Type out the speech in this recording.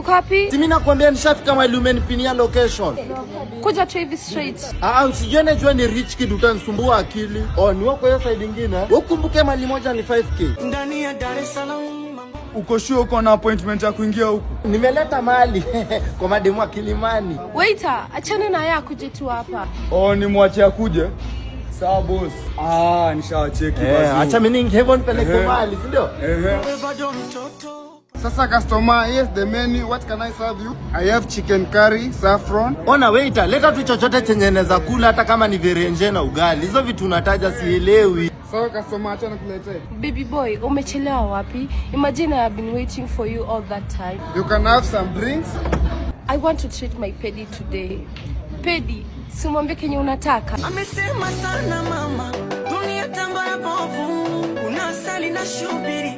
Uko wapi? Mimi nakwambia nishafika mahali umenipinia location. Kuja tu hivi straight. Usijione jua ni rich kid utanisumbua akili. Ni wako hiyo side nyingine. Ukumbuke mali moja ni 5k. Ndani ya Dar es Salaam. Uko sure uko na appointment ya kuingia huku? Nimeleta mali kwa mademu wa Kilimani. Waiter, achana na yeye akuje tu hapa. Ni mwache akuje. Sawa boss. Nishawacheki basi. Acha mimi ningevo nipeleke mali, si ndio? Bado mtoto. Sasa customer, yes the menu, what can I serve you? I have chicken curry, saffron. Ona waiter, leta tu chochote chenye naweza kula hata kama ni virenje na ugali. Hizo vitu unataja sielewi. Sawa customer, acha nikuletee. Baby boy, umechelewa wapi? Imagine I have been waiting for you all that time. You can have some drinks. I want to treat my pedi today. Pedi, simwambie kenye unataka. Amesema sana mama, dunia tambara bovu, unasali na shubiri.